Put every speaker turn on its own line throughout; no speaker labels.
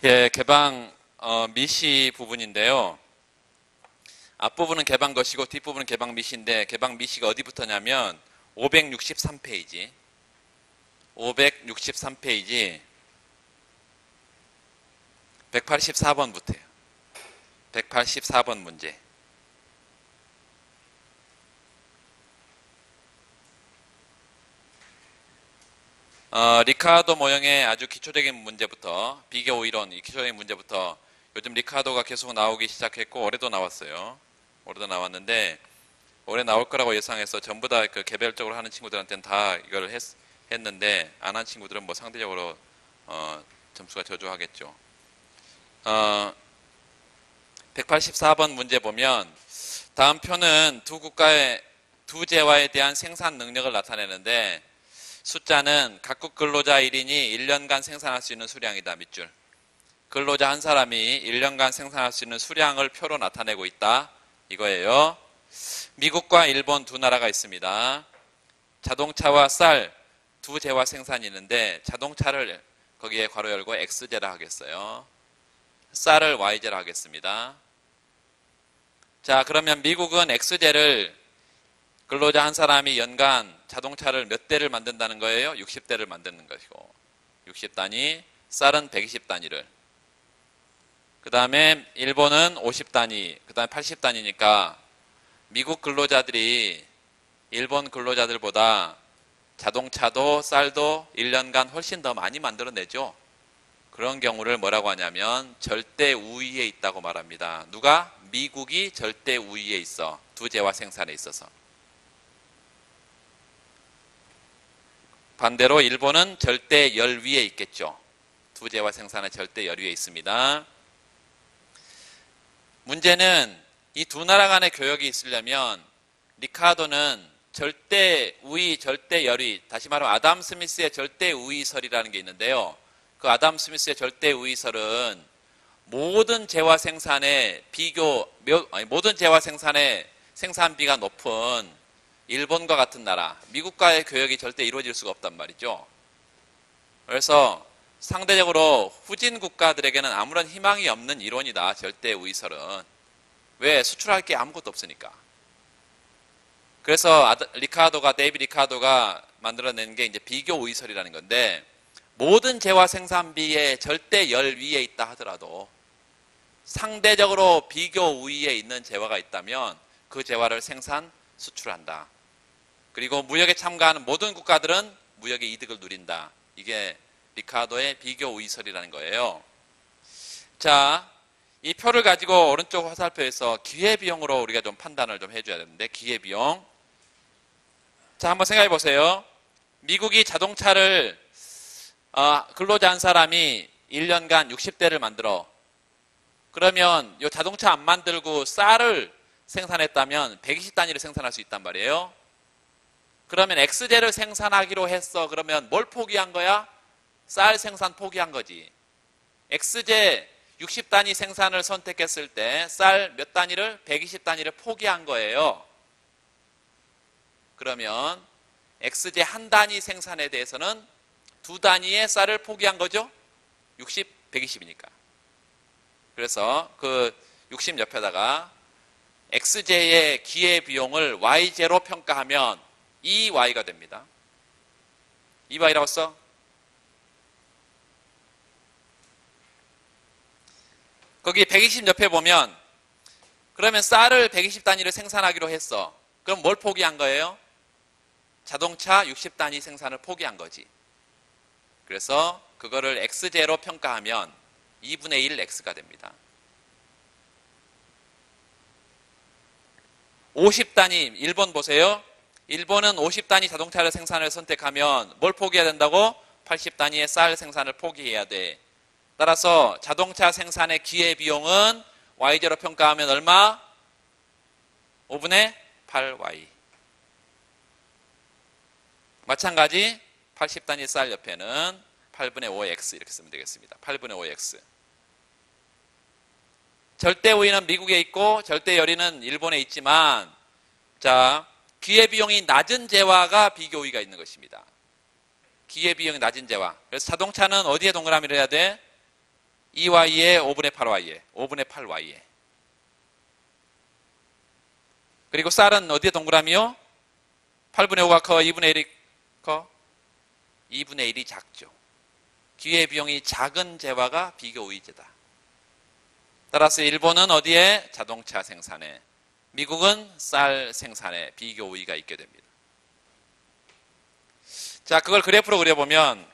예, 개방 미시 부분인데요. 앞부분은 개방 것이고 뒷부분은 개방 미시인데 개방 미시가 어디부터냐면 563페이지 184번부터예요. 184번 문제. 리카르도 모형의 아주 기초적인 문제부터, 비교 오이론, 이 기초적인 문제부터 요즘 리카르도가 계속 나오기 시작했고 올해도 나왔어요. 올해도 나왔는데 올해 나올 거라고 예상해서 전부 다 그 개별적으로 하는 친구들한테는 다 이걸 했는데 안 한 친구들은 뭐 상대적으로 점수가 저조하겠죠. 184번 문제 보면 다음 표는 두 국가의 두 재화에 대한 생산 능력을 나타내는데 숫자는 각국 근로자 1인이 1년간 생산할 수 있는 수량이다. 밑줄. 근로자 한 사람이 1년간 생산할 수 있는 수량을 표로 나타내고 있다. 이거예요. 미국과 일본 두 나라가 있습니다. 자동차와 쌀 두 재화 생산이 있는데 자동차를 거기에 괄호 열고 X제라 하겠어요. 쌀을 Y제라 하겠습니다. 자, 그러면 미국은 X제를 근로자 한 사람이 연간 자동차를 몇 대를 만든다는 거예요? 60대를 만드는 것이고 60단위, 쌀은 120단위를. 그 다음에 일본은 50단위, 그 다음에 80단위니까 미국 근로자들이 일본 근로자들보다 자동차도 쌀도 1년간 훨씬 더 많이 만들어내죠. 그런 경우를 뭐라고 하냐면 절대 우위에 있다고 말합니다. 누가? 미국이 절대 우위에 있어. 두 재화 생산에 있어서. 반대로 일본은 절대 열 위에 있겠죠. 두 재화 생산의 절대 열 위에 있습니다. 문제는 이 두 나라 간의 교역이 있으려면 리카르도는 절대 우위, 절대 열위, 다시 말하면 아담 스미스의 절대 우위설이라는 게 있는데요. 그 아담 스미스의 절대 우위설은 모든 재화 생산의 모든 재화 생산의 생산비가 높은 일본과 같은 나라, 미국과의 교역이 절대 이루어질 수가 없단 말이죠. 그래서 상대적으로 후진 국가들에게는 아무런 희망이 없는 이론이다. 절대 우위설은. 왜? 수출할 게 아무것도 없으니까. 그래서 데이비드 리카르도가 만들어낸 게 이제 비교 우위설이라는 건데 모든 재화 생산비의 절대 열 위에 있다 하더라도 상대적으로 비교 우위에 있는 재화가 있다면 그 재화를 수출한다. 그리고 무역에 참가하는 모든 국가들은 무역의 이득을 누린다. 이게 리카르도의 비교 우위설이라는 거예요. 자, 이 표를 가지고 오른쪽 화살표에서 기회비용으로 우리가 좀 판단을 좀 해줘야 되는데 기회비용. 자, 한번 생각해 보세요. 미국이 자동차를 근로자 한 사람이 1년간 60대를 만들어. 그러면 이 자동차 안 만들고 쌀을 생산했다면 120단위를 생산할 수 있단 말이에요. 그러면 X제를 생산하기로 했어. 그러면 뭘 포기한 거야? 쌀 생산 포기한 거지. X제 60단위 생산을 선택했을 때 쌀 몇 단위를? 120단위를 포기한 거예요. 그러면 X제 한 단위 생산에 대해서는 두 단위의 쌀을 포기한 거죠? 60, 120이니까. 그래서 그 60 옆에다가 X제의 기회비용을 Y제로 평가하면 2Y가 됩니다. 2Y라고 써? 거기 120 옆에 보면 그러면 쌀을 120단위를 생산하기로 했어. 그럼 뭘 포기한 거예요? 자동차 60단위 생산을 포기한 거지. 그래서 그거를 X제로 평가하면 2분의 1 X가 됩니다. 50단위 일본 보세요. 일본은 50단위 자동차를 생산을 선택하면 뭘 포기해야 된다고? 80단위의 쌀 생산을 포기해야 돼. 따라서 자동차 생산의 기회비용은 Y제로 평가하면 얼마? 5분의 8Y. 마찬가지 80단위 쌀 옆에는 8분의 5X 이렇게 쓰면 되겠습니다. 8분의 5X. 절대 우위는 미국에 있고 절대 열위는 일본에 있지만 자, 기회비용이 낮은 재화가 비교 우위가 있는 것입니다. 기회비용이 낮은 재화. 그래서 자동차는 어디에 동그라미를 해야 돼? 2y에 5분의 8y에 5분의 8y에. 그리고 쌀은 어디에 동그라미요? 8분의 5가 커? 2분의 1이 커? 2분의 1이 작죠. 기회비용이 작은 재화가 비교우위제다. 따라서 일본은 어디에? 자동차 생산에, 미국은 쌀 생산에 비교우위가 있게 됩니다. 자, 그걸 그래프로 그려보면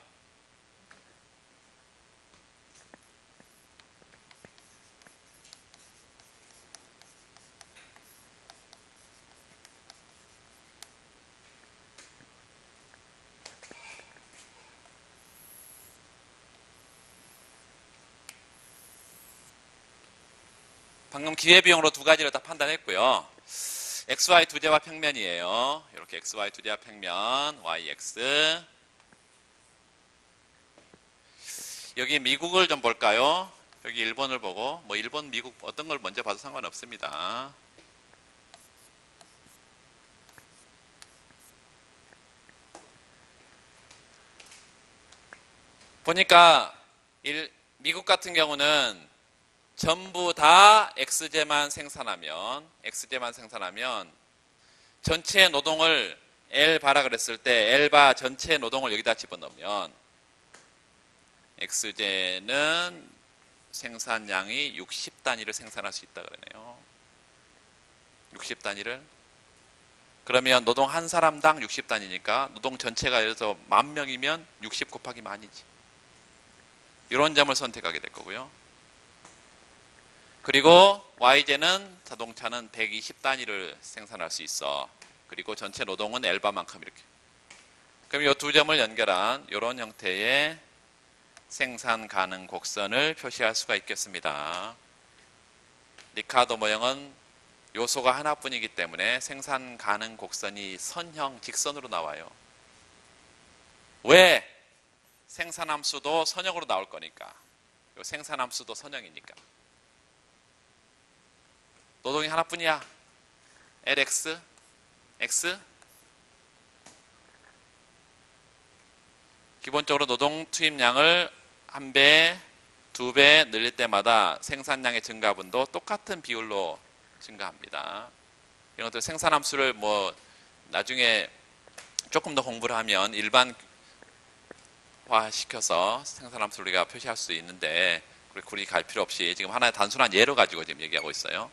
방금 기회비용으로 두 가지를 다 판단했고요. XY 두제와 평면이에요. 이렇게 XY 두제와 평면, YX. 여기 미국을 좀 볼까요? 여기 일본을 보고, 뭐 일본, 미국 어떤 걸 먼저 봐도 상관없습니다. 보니까 미국 같은 경우는 전부 다 X제만 생산하면 전체 노동을 L바라 그랬을 때 L바 전체 노동을 여기다 집어넣으면 X제는 생산량이 60단위를 생산할 수 있다 그러네요. 60단위를. 그러면 노동 한 사람당 60단위니까 노동 전체가 예를 들어서 10,000명이면 60 곱하기 만이지. 이런 점을 선택하게 될 거고요. 그리고 Y제는 자동차는 120단위를 생산할 수 있어. 그리고 전체 노동은 L바만큼 이렇게. 그럼 이 두 점을 연결한 이런 형태의 생산 가능 곡선을 표시할 수가 있겠습니다. 리카르도 모형은 요소가 하나뿐이기 때문에 생산 가능 곡선이 선형 직선으로 나와요. 왜? 생산함수도 선형으로 나올 거니까. 생산함수도 선형이니까. 노동이 하나뿐이야. LX, X. 기본적으로 노동 투입량을 1배, 2배 늘릴 때마다 생산량의 증가분도 똑같은 비율로 증가합니다. 이런 것들 생산함수를 뭐 나중에 조금 더 공부를 하면 일반화시켜서 생산함수를 우리가 표시할 수 있는데 굳이 갈 필요 없이 지금 하나의 단순한 예로 가지고 지금 얘기하고 있어요.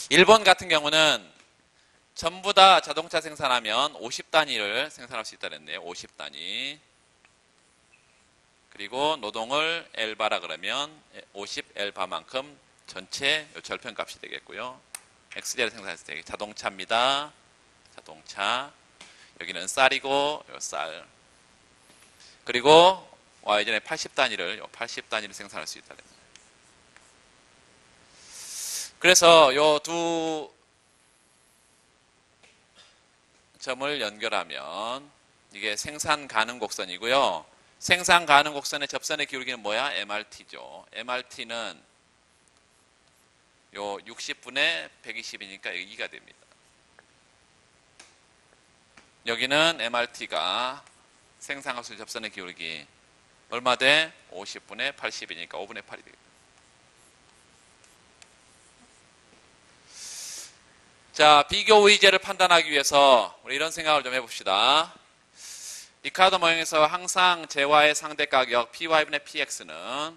일본 같은 경우는 전부 다 자동차 생산하면 50단위를 생산할 수 있다 그랬네요. 50단위. 그리고 노동을 L바라 그러면 50L바만큼 전체 절편값이 되겠고요. X제를 생산했을 때 자동차입니다. 자동차. 여기는 쌀이고 쌀. 그리고 Y전에 80단위를 생산할 수 있다 그랬네요. 그래서 요 두 점을 연결하면 이게 생산 가능 곡선이고요. 생산 가능 곡선의 접선의 기울기는 뭐야? MRT죠. MRT는 요 60분의 120이니까 여기 2가 됩니다. 여기는 MRT가 생산값의 접선의 기울기 얼마 돼? 50분의 80이니까 5분의 8이 되겠다. 자, 비교우위제를 판단하기 위해서 우리 이런 생각을 좀 해봅시다. 리카르도 모형에서 항상 재화의 상대 가격 PY분의 PX는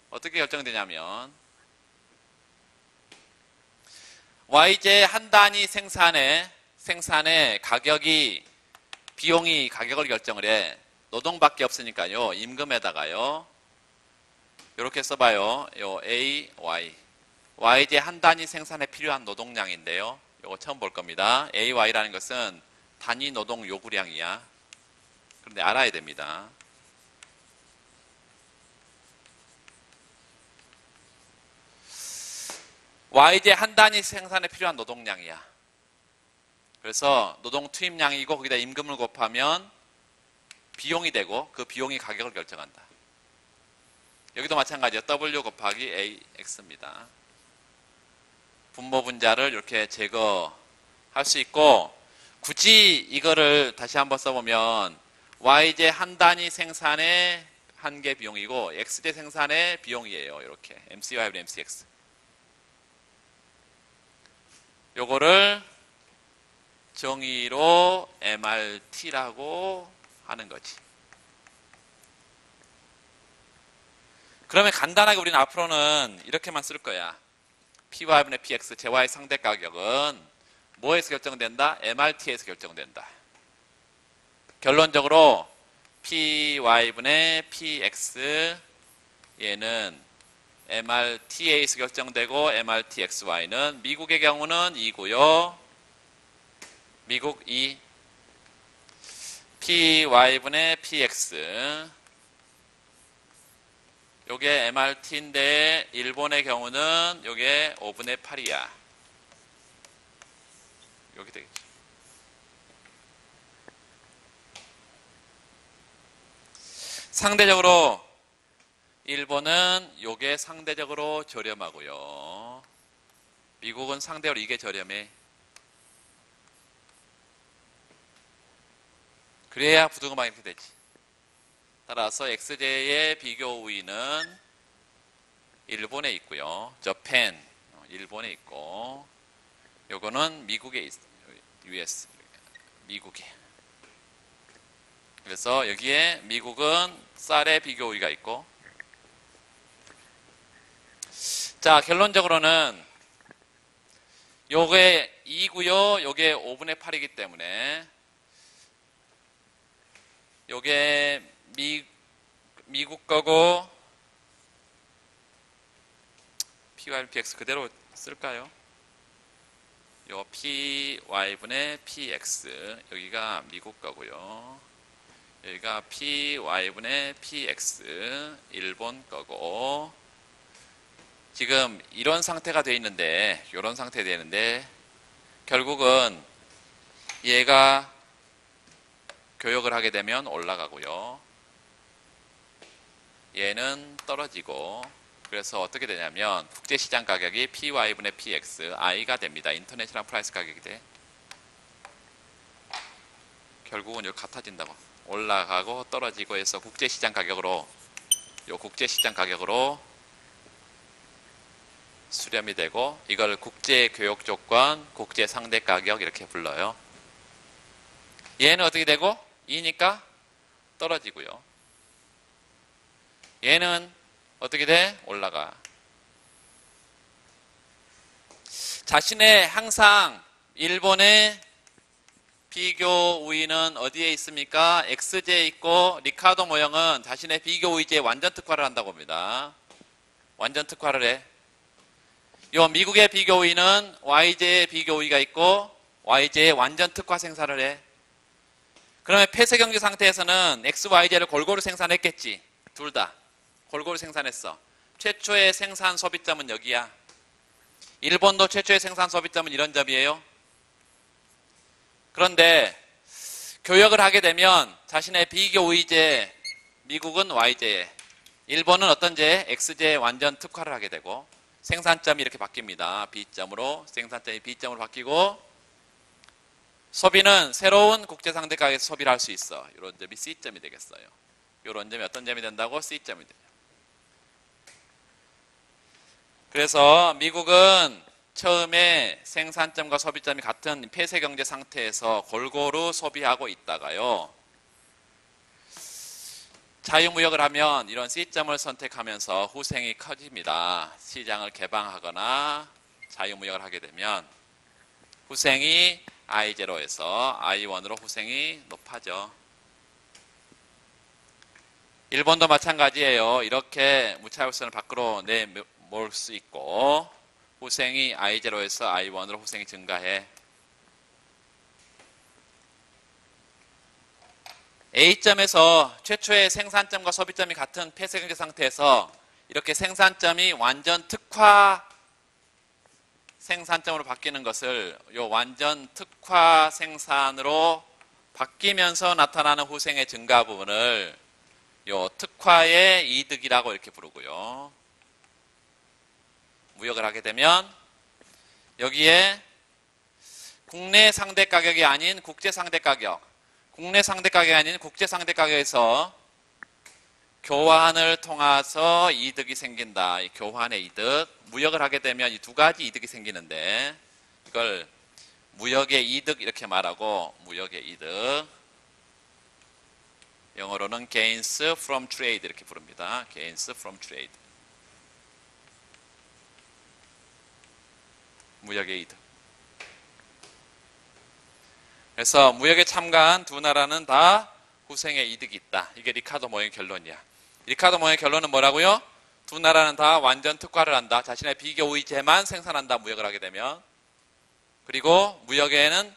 어떻게 결정되냐면 Y제 한 단위 생산의 가격이 비용이 가격을 결정을 해. 노동밖에 없으니까요. 임금에다가요. 이렇게 써봐요. 요 A, Y. Y제 한 단위 생산에 필요한 노동량인데요. 요거 처음 볼 겁니다. AY라는 것은 단위 노동 요구량이야. 그런데 알아야 됩니다. Y제 한 단위 생산에 필요한 노동량이야. 그래서 노동 투입량이고 거기다 임금을 곱하면 비용이 되고 그 비용이 가격을 결정한다. 여기도 마찬가지야. W 곱하기 AX입니다. 분모 분자를 이렇게 제거할 수 있고 굳이 이거를 다시 한번 써보면 Y제 한 단위 생산에 한 개 비용이고 X제 생산의 비용이에요. 이렇게 MCY, MCX. 요거를 정의로 MRT라고 하는 거지. 그러면 간단하게 우리는 앞으로는 이렇게만 쓸 거야. Py분의 Px, 제와의 상대 가격은 뭐에서 결정된다? MRT에서 결정된다. 결론적으로 Py분의 Px 얘는 MRTA에서 결정되고 MRTXY는 미국의 경우는 2고요. 미국 2. Py분의 Px 요게 MRT인데 일본의 경우는 요게 5분의 8이야. 여기 되겠죠. 상대적으로 일본은 요게 상대적으로 저렴하고요. 미국은 상대적으로 이게 저렴해. 그래야 부등호방이 이렇게 되지. 따라서 XJ의 비교 우위는 일본에 있고요. 저펜, 일본에 있고, 요거는 미국에 있어요. US, 미국에. 그래서 여기에 미국은 쌀의 비교 우위가 있고, 자, 결론적으로는 요게 2고요. 요게 5분의 8이기 때문에 요게 미국 거고 PY, PX 그대로 쓸까요? 요 PY분의 PX 여기가 미국 거고요. 여기가 PY분의 PX 일본 거고 지금 이런 상태가 돼 있는데 이런 상태가 돼 있는데 결국은 얘가 교역을 하게 되면 올라가고요. 얘는 떨어지고 그래서 어떻게 되냐면 국제시장 가격이 PY분의 PX I가 됩니다. 인터내셔널 프라이스 가격이 돼. 결국은 이렇게 같아진다고. 올라가고 떨어지고 해서 국제시장 가격으로 요 국제시장 가격으로 수렴이 되고 이걸 국제교역조건, 국제상대가격 이렇게 불러요. 얘는 어떻게 되고? 2니까 떨어지고요. 얘는 어떻게 돼? 올라가. 자신의 항상 일본의 비교 우위는 어디에 있습니까? XJ에 있고 리카르도 모형은 자신의 비교 우위제에 완전 특화를 한다고 봅니다. 완전 특화를 해. 요 미국의 비교 우위는 YJ의 비교 우위가 있고 YJ의 완전 특화 생산을 해. 그러면 폐쇄 경제 상태에서는 XYJ를 골고루 생산했겠지. 둘 다. 골고루 생산했어. 최초의 생산 소비점은 여기야. 일본도 최초의 생산 소비점은 이런 점이에요. 그런데 교역을 하게 되면 자신의 비교 우위제, 미국은 Y제, 일본은 어떤 제? X제에 완전 특화를 하게 되고 생산점이 이렇게 바뀝니다. B점으로 생산점이 B점으로 바뀌고 소비는 새로운 국제상대 가격에서 소비를 할 수 있어. 이런 점이 C점이 되겠어요. 이런 점이 어떤 점이 된다고? C점이 돼요. 그래서 미국은 처음에 생산점과 소비점이 같은 폐쇄 경제 상태에서 골고루 소비하고 있다가요. 자유무역을 하면 이런 C점을 선택하면서 후생이 커집니다. 시장을 개방하거나 자유무역을 하게 되면 후생이 I0에서 I1으로 후생이 높아져. 일본도 마찬가지예요. 이렇게 무차별선을 밖으로 내몰 수 있고 후생이 I0에서 I1으로 후생이 증가해. A점에서 최초의 생산점과 소비점이 같은 폐쇄경제 상태에서 이렇게 생산점이 완전 특화 생산점으로 바뀌는 것을 요 완전 특화 생산으로 바뀌면서 나타나는 후생의 증가 부분을 요 특화의 이득이라고 이렇게 부르고요. 무역을 하게 되면 여기에 국내 상대 가격이 아닌 국제 상대 가격, 국내 상대 가격이 아닌 국제 상대 가격에서 교환을 통해서 이득이 생긴다. 이 교환의 이득. 무역을 하게 되면 이 두 가지 이득이 생기는데 이걸 무역의 이득 이렇게 말하고 무역의 이득. 영어로는 gains from trade 이렇게 부릅니다. gains from trade. 무역의 이득. 그래서 무역에 참가한 두 나라는 다 후생의 이득이 있다. 이게 리카르도 모형의 결론이야. 리카르도 모형의 결론은 뭐라고요? 두 나라는 다 완전 특화를 한다. 자신의 비교의제만 생산한다. 무역을 하게 되면. 그리고 무역에는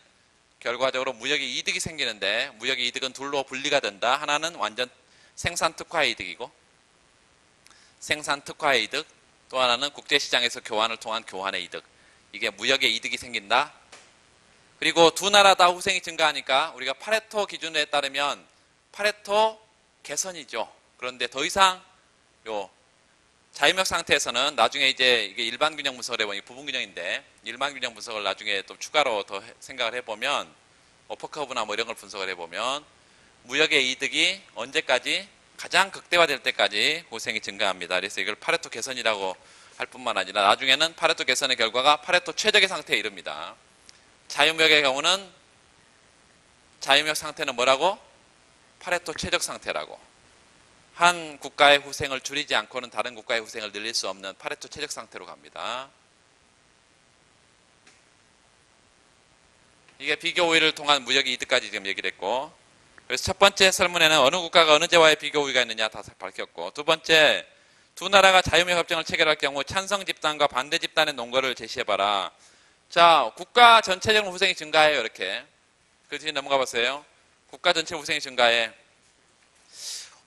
결과적으로 무역의 이득이 생기는데 무역의 이득은 둘로 분리가 된다. 하나는 완전 생산 특화의 이득이고 생산 특화의 이득, 또 하나는 국제시장에서 교환을 통한 교환의 이득. 이게 무역의 이득이 생긴다. 그리고 두 나라 다 후생이 증가하니까 우리가 파레토 기준에 따르면 파레토 개선이죠. 그런데 더 이상 요 자유무역 상태에서는 나중에 이제 이게 일반 균형 분석을 해보니 부분 균형인데 일반 균형 분석을 나중에 또 추가로 더 생각을 해보면 어퍼커브나 뭐 이런 걸 분석을 해보면 무역의 이득이 언제까지 가장 극대화될 때까지 후생이 증가합니다. 그래서 이걸 파레토 개선이라고 할 뿐만 아니라 나중에는 파레토 개선의 결과가 파레토 최적의 상태에 이릅니다. 자유무역의 경우는 자유무역 상태는 뭐라고? 파레토 최적 상태라고. 한 국가의 후생을 줄이지 않고는 다른 국가의 후생을 늘릴 수 없는 파레토 최적 상태로 갑니다. 이게 비교 우위를 통한 무역의 이득까지 지금 얘기를 했고, 그래서 첫 번째 설문에는 어느 국가가 어느 제와의 비교 우위가 있느냐 다 밝혔고, 두 번째 두 나라가 자유무역 협정을 체결할 경우 찬성 집단과 반대 집단의 논거를 제시해봐라. 자, 국가 전체적으로 후생이 증가해요. 이렇게. 그 뒤에 넘어가 보세요. 국가 전체 후생이 증가해.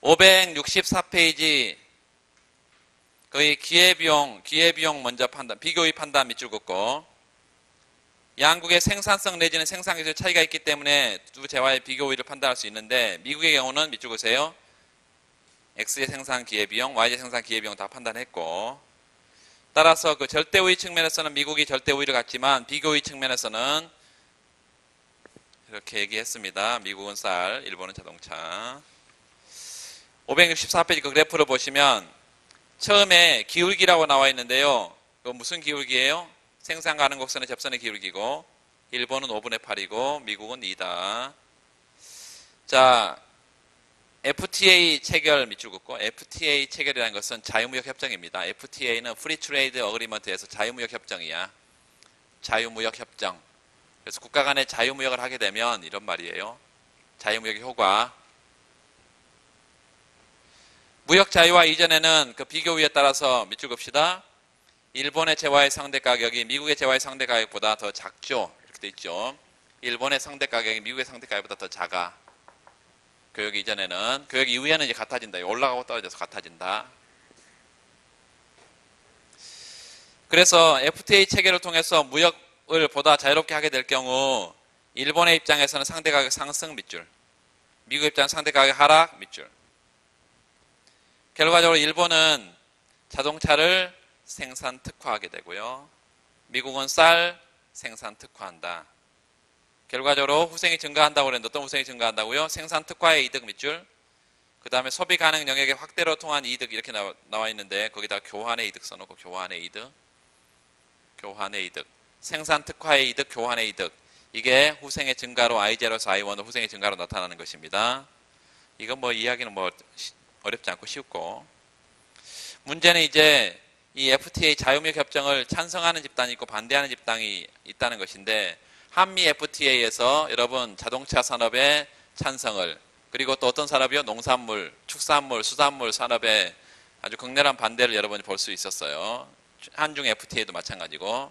564페이지 거의 기회비용 먼저 판단, 비교의 판단 밑줄 긋고 양국의 생산성 내지는 생산기술 차이가 있기 때문에 두 재화의 비교의를 판단할 수 있는데 미국의 경우는 밑줄 그으세요. X의 생산 기회비용, Y의 생산 기회비용 다 판단했고 따라서 그 절대우위 측면에서는 미국이 절대우위를 갖지만 비교의 측면에서는 이렇게 얘기했습니다. 미국은 쌀, 일본은 자동차. 564페이지 그 그래프를 보시면 처음에 기울기라고 나와 있는데요. 그 무슨 기울기예요? 생산 가능 곡선의 접선의 기울기고 일본은 5분의 8이고 미국은 2다. 자, FTA 체결 밑줄 긋고 FTA 체결이라는 것은 자유무역 협정입니다. FTA는 Free Trade Agreement에서 자유무역 협정이야. 자유무역 협정. 그래서 국가 간의 자유무역을 하게 되면 이런 말이에요. 자유무역의 효과. 무역 자유화 이전에는 그 비교위에 따라서 밑줄 긋읍시다. 일본의 재화의 상대 가격이 미국의 재화의 상대 가격보다 더 작죠. 이렇게 돼 있죠. 일본의 상대 가격이 미국의 상대 가격보다 더 작아. 교역 이전에는. 교역 이후에는 이제 같아진다. 올라가고 떨어져서 같아진다. 그래서 FTA 체결을 통해서 무역을 보다 자유롭게 하게 될 경우 일본의 입장에서는 상대 가격 상승 밑줄, 미국 입장 상대 가격 하락 밑줄. 결과적으로 일본은 자동차를 생산 특화하게 되고요. 미국은 쌀 생산 특화한다. 결과적으로 후생이 증가한다고 그랬는데 어떤 후생이 증가한다고요? 생산 특화의 이득 밑줄. 그 다음에 소비 가능 영역의 확대로 통한 이득 이렇게 나와 있는데 거기다 교환의 이득 써놓고 교환의 이득. 교환의 이득. 생산 특화의 이득, 교환의 이득. 이게 후생의 증가로 I0에서 I1로 후생의 증가로 나타나는 것입니다. 이건 뭐 이야기는 뭐 어렵지 않고 쉽고. 문제는 이제 이 FTA 자유무역 협정을 찬성하는 집단이 있고 반대하는 집단이 있다는 것인데 한미 FTA에서 여러분 자동차 산업의 찬성을 그리고 또 어떤 산업이요? 농산물, 축산물, 수산물 산업의 아주 극렬한 반대를 여러분이 볼 수 있었어요. 한중 FTA도 마찬가지고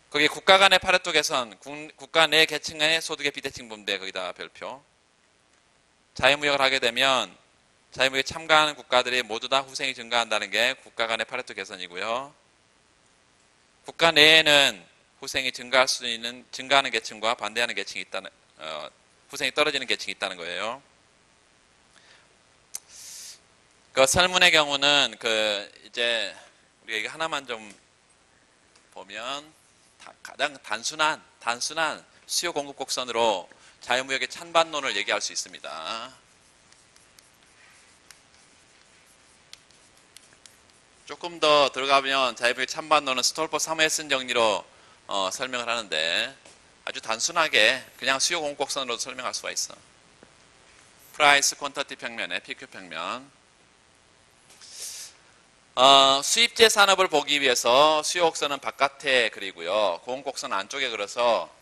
거기 국가 간의 파레토 개선, 국가 내 계층의 소득의 비대칭 분배 거기다 별표. 자유무역을 하게 되면 자유무역에 참가하는 국가들이 모두 다 후생이 증가한다는 게 국가 간의 파레토 개선이고요. 국가 내에는 후생이 증가할 수 있는 증가하는 계층과 반대하는 계층이 있다는 후생이 떨어지는 계층이 있다는 거예요. 그 설문의 경우는 그 이제 우리가 이거 하나만 좀 보면 가장 단순한 수요 공급 곡선으로 자유무역의 찬반론을 얘기할 수 있습니다. 조금 더 들어가면 자유무역 찬반론은 스톨퍼 3회선 정리로 설명을 하는데 아주 단순하게 그냥 수요 공곡선으로 설명할 수가 있어. 프라이스 퀀터티 평면에 PQ 평면. 수입제 산업을 보기 위해서 수요 곡선은 바깥에 그리고요. 공곡선 안쪽에 그려서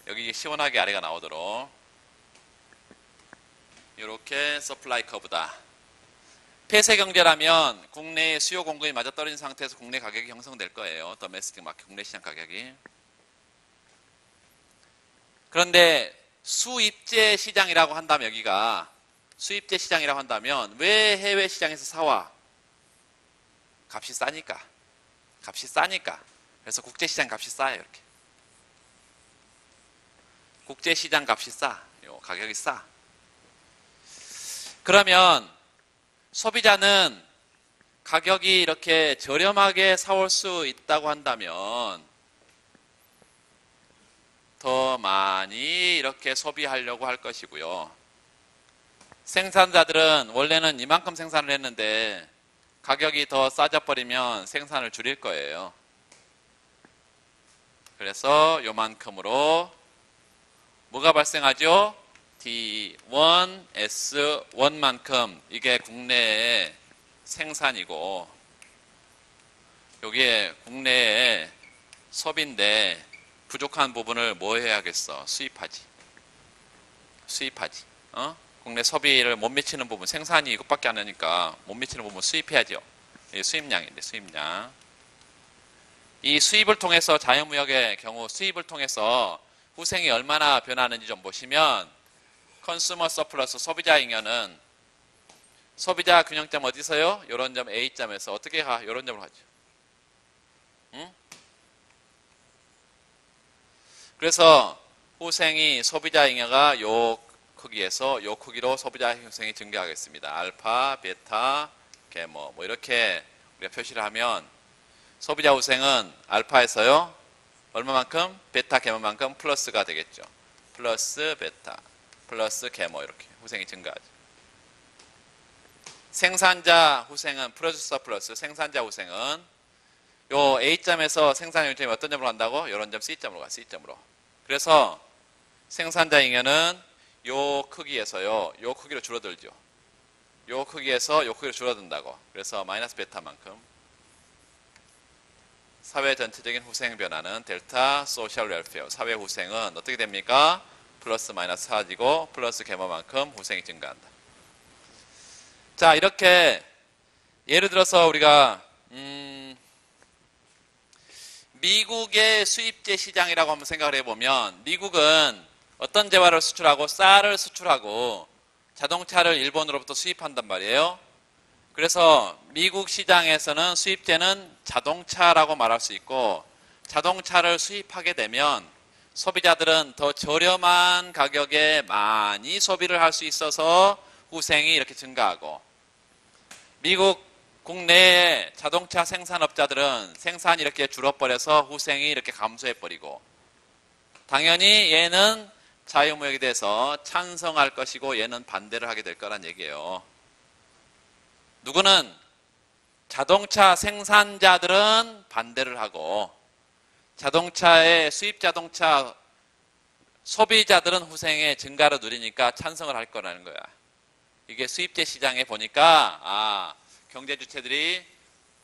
여기 시원하게 아래가 나오도록 이렇게 서플라이 커브다. 폐쇄 경제라면 국내의 수요 공급이 맞아떨어진 상태에서 국내 가격이 형성될 거예요. 도메스틱 마켓, 국내 시장 가격이. 그런데 수입제 시장이라고 한다면 여기가 수입제 시장이라고 한다면 왜 해외 시장에서 사와? 값이 싸니까. 값이 싸니까. 그래서 국제시장 값이 싸요. 이렇게. 국제시장 값이 싸. 요 가격이 싸. 그러면 소비자는 가격이 이렇게 저렴하게 사올 수 있다고 한다면 더 많이 이렇게 소비하려고 할 것이고요. 생산자들은 원래는 이만큼 생산을 했는데 가격이 더 싸져버리면 생산을 줄일 거예요. 그래서 요만큼으로 뭐가 발생하죠? T1, S1만큼 이게 국내의 생산이고 여기에 국내의 소비인데 부족한 부분을 뭐 해야겠어? 수입하지. 국내 소비를 못 미치는 부분, 생산이 이것밖에 안 하니까 못 미치는 부분 수입해야죠. 수입량인데 수입량. 이 수입을 통해서 자유무역의 경우 수입을 통해서 후생이 얼마나 변하는지 좀 보시면 컨슈머 서플러스 소비자 잉여는 소비자 균형점 어디서요? 이런 점 A점에서 어떻게 가? 이런 점으로 하죠. 응? 그래서 후생이 소비자 잉여가 요 크기에서 요 크기로 소비자 후생이 증가하겠습니다. 알파, 베타, 게모 뭐 이렇게 우리가 표시를 하면 소비자 후생은 알파에서요 얼마만큼? 베타, 게모만큼 플러스가 되겠죠. 플러스 베타, 플러스 게모 이렇게 후생이 증가하죠. 생산자 후생은 프로듀서 플러스 생산자 후생은 요 A점에서 생산 율점이 어떤 점으로 간다고? 이런 점 C점으로 가. C점으로. 그래서 생산자 잉여는 요 크기에서요. 요 크기로 줄어들죠. 요 크기에서 요 크기로 줄어든다고. 그래서 마이너스 베타만큼 사회 전체적인 후생 변화는 델타 소셜 웰페어 사회 후생은 어떻게 됩니까? 플러스 마이너스 사라지고 플러스 게모만큼 후생이 증가한다. 자, 이렇게 예를 들어서 우리가 미국의 수입제 시장이라고 한번 생각을 해보면 미국은 어떤 재화를 수출하고 쌀을 수출하고 자동차를 일본으로부터 수입한단 말이에요. 그래서 미국 시장에서는 수입제는 자동차라고 말할 수 있고 자동차를 수입하게 되면 소비자들은 더 저렴한 가격에 많이 소비를 할 수 있어서 후생이 이렇게 증가하고 미국 국내의 자동차 생산업자들은 생산이 이렇게 줄어버려서 후생이 이렇게 감소해버리고 당연히 얘는 자유무역에 대해서 찬성할 것이고 얘는 반대를 하게 될 거란 얘기예요. 누구는 자동차 생산자들은 반대를 하고 자동차의 수입 자동차 소비자들은 후생의 증가를 누리니까 찬성을 할 거라는 거야. 이게 수입제 시장에 보니까 경제 주체들이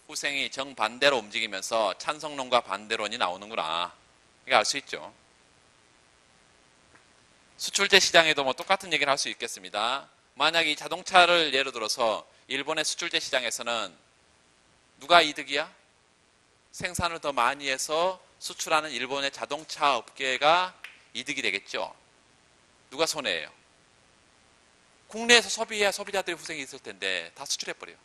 후생이 정반대로 움직이면서 찬성론과 반대론이 나오는구나. 이거 알 수 있죠. 수출제 시장에도 뭐 똑같은 얘기를 할 수 있겠습니다. 만약 이 자동차를 예를 들어서 일본의 수출제 시장에서는 누가 이득이야? 생산을 더 많이 해서 수출하는 일본의 자동차 업계가 이득이 되겠죠. 누가 손해예요? 국내에서 소비해야 소비자들이 후생이 있을 텐데 다 수출해버려요.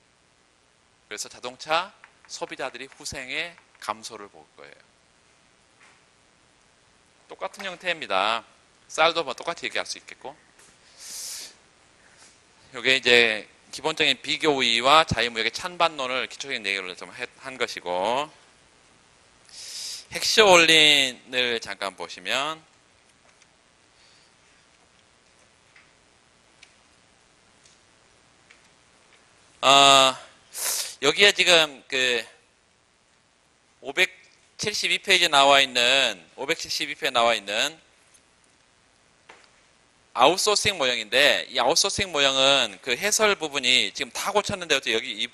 그래서 자동차 소비자들이 후생의 감소를 볼 거예요. 똑같은 형태입니다. 쌀도 뭐 똑같이 얘기할 수 있겠고. 이게 이제 기본적인 비교우위와 자유무역의 찬반론을 기초적인 얘기를 좀 한 것이고 핵시올린을 잠깐 보시면 여기에 지금 그 572페이지에 나와 있는 572페이지에 나와 있는 아웃소싱 모형인데, 이 아웃소싱 모형은 그 해설 부분이 지금 다 고쳤는데 여기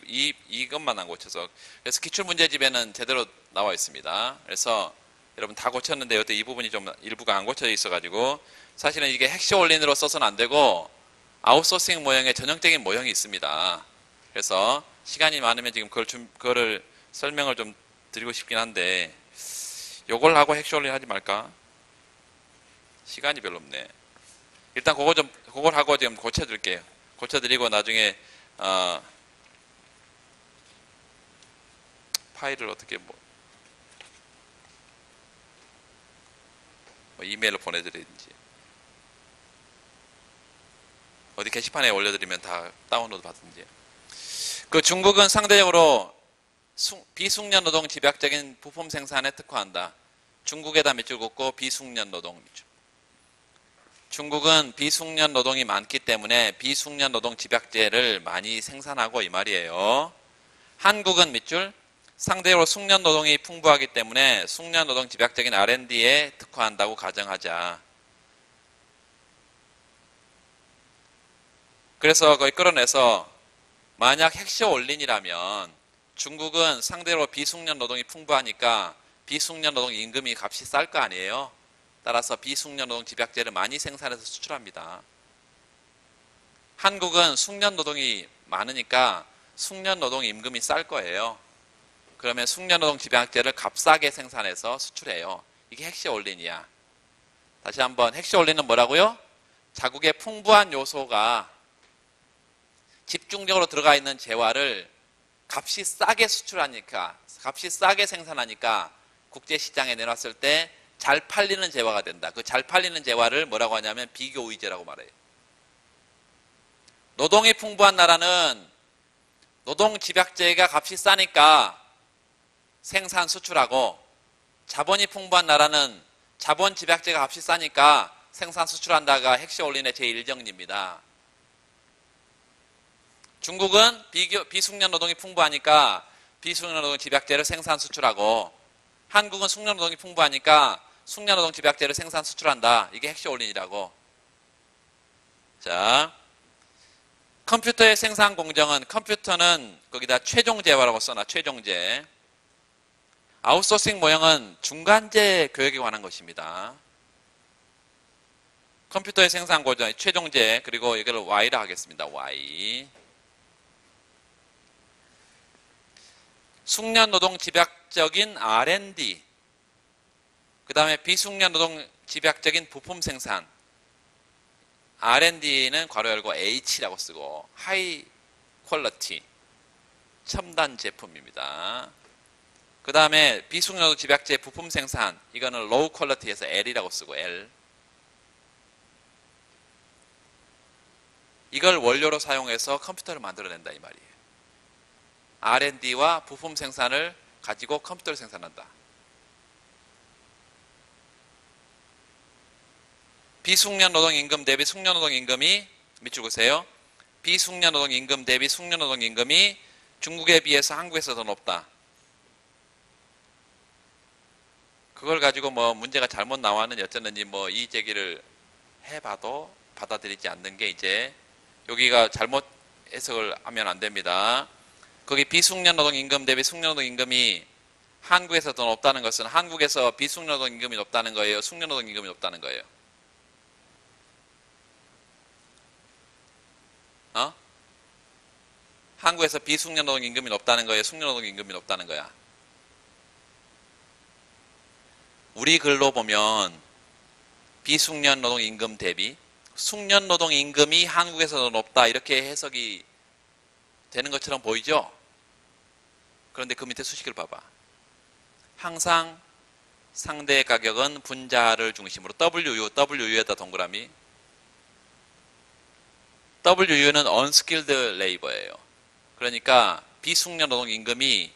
이것만 안 고쳐서, 그래서 기출문제집에는 제대로 나와 있습니다. 그래서 여러분 다 고쳤는데 여기 이 부분이 좀 일부가 안 고쳐져 있어가지고, 사실은 이게 헥시올린으로 써서는 안 되고 아웃소싱 모형의 전형적인 모형이 있습니다. 그래서 시간이 많으면 지금 그거를 설명을 좀 드리고 싶긴 한데, 요걸 하고 헥시올린 하지 말까? 시간이 별로 없네. 일단 그걸 하고 지금 고쳐드릴게요. 고쳐드리고 나중에 파일을 어떻게 뭐 이메일로 보내드리든지 어디 게시판에 올려드리면 다 다운로드 받든지. 그 중국은 상대적으로 비숙련 노동 집약적인 부품 생산에 특화한다. 중국에다 밑줄 긋고 비숙련 노동. 중국은 비숙련 노동이 많기 때문에 비숙련 노동 집약제를 많이 생산하고 이 말이에요. 한국은 밑줄 상대적으로 숙련 노동이 풍부하기 때문에 숙련 노동 집약적인 R&D에 특화한다고 가정하자. 그래서 거의 끌어내서 만약 헥시올린이라면 중국은 상대로 비숙련 노동이 풍부하니까 비숙련 노동 임금이 값이 쌀 거 아니에요. 따라서 비숙련 노동 집약제를 많이 생산해서 수출합니다. 한국은 숙련 노동이 많으니까 숙련 노동 임금이 쌀 거예요. 그러면 숙련 노동 집약제를 값싸게 생산해서 수출해요. 이게 헥시올린이야. 다시 한번, 헥시올린은 뭐라고요? 자국의 풍부한 요소가 집중적으로 들어가 있는 재화를 값이 싸게 수출하니까, 값이 싸게 생산하니까 국제시장에 내놨을 때 잘 팔리는 재화가 된다. 그 잘 팔리는 재화를 뭐라고 하냐면 비교의제라고 말해요. 노동이 풍부한 나라는 노동 집약제가 값이 싸니까 생산 수출하고, 자본이 풍부한 나라는 자본 집약제가 값이 싸니까 생산 수출한다가 헥시올린의 제1정리입니다. 중국은 비숙련 노동이 풍부하니까 비숙련 노동 집약제를 생산 수출하고, 한국은 숙련 노동이 풍부하니까 숙련 노동 집약제를 생산 수출한다. 이게 헥시올린이라고. 자, 컴퓨터의 생산 공정은, 컴퓨터는 거기다 최종재화라고 써놔. 최종재. 아웃소싱 모형은 중간재 교육에 관한 것입니다. 컴퓨터의 생산 공정, 최종재, 그리고 이걸 Y라 하겠습니다. Y. 숙련 노동 집약적인 R&D, 그 다음에 비숙련 노동 집약적인 부품 생산. R&D는 괄호 열고 H라고 쓰고, 하이 퀄리티, 첨단 제품입니다. 그 다음에 비숙련 노동 집약제 부품 생산, 이거는 로우 퀄리티에서 L이라고 쓰고, L. 이걸 원료로 사용해서 컴퓨터를 만들어낸다 이 말이에요. R&D와 부품 생산을 가지고 컴퓨터를 생산한다. 비숙련 노동 임금 대비 숙련 노동 임금이, 밑줄 그으세요. 비숙련 노동 임금 대비 숙련 노동 임금이 중국에 비해서 한국에서 더 높다. 그걸 가지고 뭐 문제가 잘못 나왔는지 어쩌는지 뭐 이의 제기를 해봐도 받아들이지 않는 게, 이제 여기가 잘못 해석을 하면 안 됩니다. 거기 비숙련 노동 임금 대비 숙련 노동 임금이 한국에서 더 높다는 것은 한국에서 비숙련 노동 임금이 높다는 거예요? 숙련 노동 임금이 높다는 거예요? 한국에서 비숙련 노동 임금이 높다는 거예요? 숙련 노동 임금이 높다는 거야? 우리 글로 보면 비숙련 노동 임금 대비 숙련 노동 임금이 한국에서 더 높다, 이렇게 해석이 되는 것처럼 보이죠? 그런데 그 밑에 수식을 봐봐. 항상 상대 가격은 분자를 중심으로 WU에다 동그라미. WU는 unskilled labor예요. 그러니까 비숙련 노동 임금이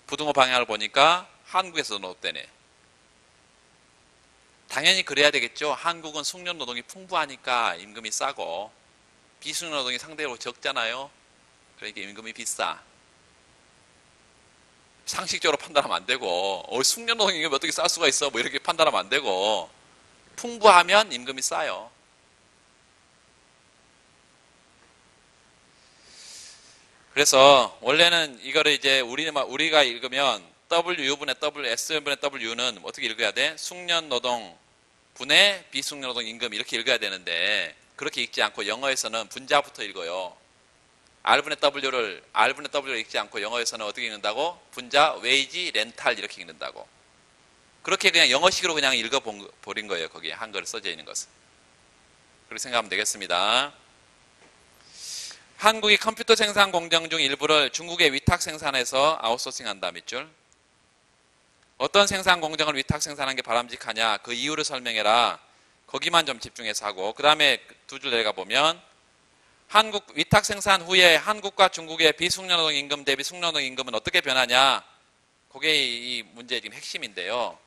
부등호 방향을 보니까 한국에서 더 높다네. 당연히 그래야 되겠죠. 한국은 숙련 노동이 풍부하니까 임금이 싸고, 비숙련 노동이 상대적으로 적잖아요. 그러니까 임금이 비싸. 상식적으로 판단하면 안 되고, 숙련노동 임금이 어떻게 쌀 수가 있어? 뭐 이렇게 판단하면 안 되고, 풍부하면 임금이 싸요. 그래서 원래는 이거를 이제 우리가 읽으면 W분의 W, S분의 W는 어떻게 읽어야 돼? 숙련노동 분의 비숙련노동 임금 이렇게 읽어야 되는데 그렇게 읽지 않고 영어에서는 분자부터 읽어요. R분의 W를 읽지 않고 영어에서는 어떻게 읽는다고? 분자, 웨이지, 렌탈 이렇게 읽는다고. 그렇게 그냥 영어식으로 그냥 읽어버린 거예요. 거기에 한글에 써져 있는 것은. 그렇게 생각하면 되겠습니다. 한국이 컴퓨터 생산 공정 중 일부를 중국에 위탁 생산해서 아웃소싱한다. 밑줄. 어떤 생산 공정을 위탁 생산한 게 바람직하냐 그 이유를 설명해라. 거기만 좀 집중해서 하고 그 다음에 두 줄 내려가 보면 한국 위탁 생산 후에 한국과 중국의 비숙련노동 임금 대비 숙련노동 임금은 어떻게 변하냐 그게 이 문제의 지금 핵심인데요.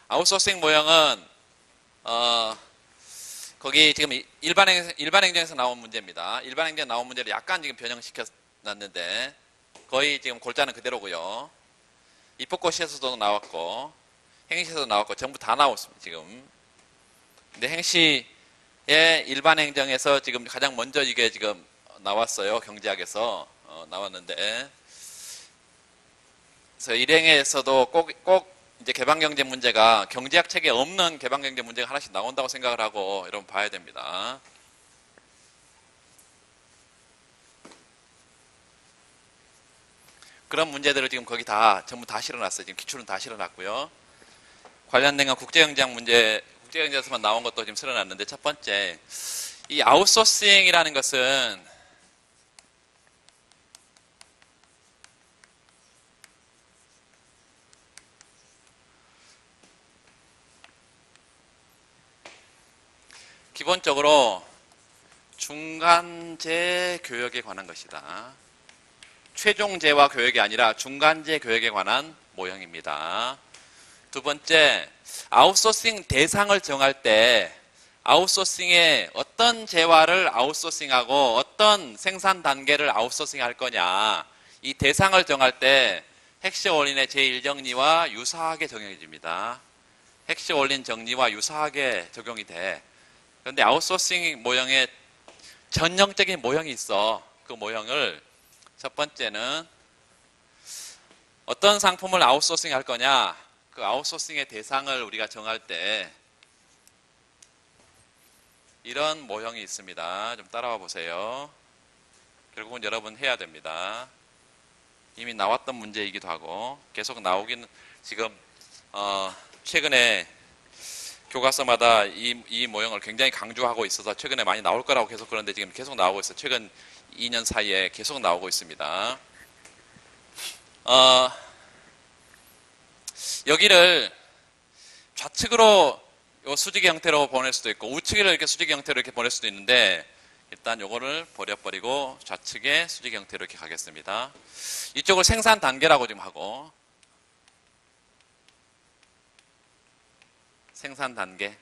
아웃소싱 모형은 거기 지금 일반 행정에서 나온 문제입니다. 일반 행정에 나온 문제를 약간 지금 변형시켜 놨는데 거의 지금 골자는 그대로고요. 입법고시에서도 나왔고 행시에서도 나왔고 전부 다 나왔습니다. 지금. 근데 행시의 일반 행정에서 지금 가장 먼저 이게 지금 나왔어요. 경제학에서 나왔는데 그래서 일행에서도 꼭 이제 개방경제 문제가 경제학 책에 없는 개방경제 문제가 하나씩 나온다고 생각을 하고 여러분 봐야 됩니다. 그런 문제들을 지금 거기 전부 다 실어놨어요. 지금 기출은 다 실어놨고요. 관련된 건 국제경제에서만 나온 것도 지금 실어놨는데 첫 번째, 이 아웃소싱이라는 것은 기본적으로 중간재 교역에 관한 것이다. 최종재와 교역이 아니라 중간재 교역에 관한 모형입니다. 두 번째, 아웃소싱 대상을 정할 때 아웃소싱의 어떤 재화를 아웃소싱하고 어떤 생산 단계를 아웃소싱할 거냐 이 대상을 정할 때 핵시 원린의 제1정리와 유사하게 적용해집니다. 핵시 원린 정리와 유사하게 적용이 돼. 그런데 아웃소싱 모형에 전형적인 모형이 있어. 그 모형을 첫 번째는 어떤 상품을 아웃소싱 할 거냐 그 아웃소싱의 대상을 우리가 정할 때 이런 모형이 있습니다. 좀 따라와 보세요. 결국은 여러분 해야 됩니다. 이미 나왔던 문제이기도 하고 계속 나오긴 지금 최근에 교과서마다 이 모형을 굉장히 강조하고 있어서 최근에 많이 나올 거라고 계속 그러는데 지금 계속 나오고 있어요. 최근 2년 사이에 계속 나오고 있습니다. 여기를 좌측으로 수직의 형태로 보낼 수도 있고 우측으로 이렇게 수직의 형태로 이렇게 보낼 수도 있는데 일단 요거를 버려버리고 좌측의 수직의 형태로 이렇게 가겠습니다. 이쪽을 생산 단계라고 지금 하고 생산 단계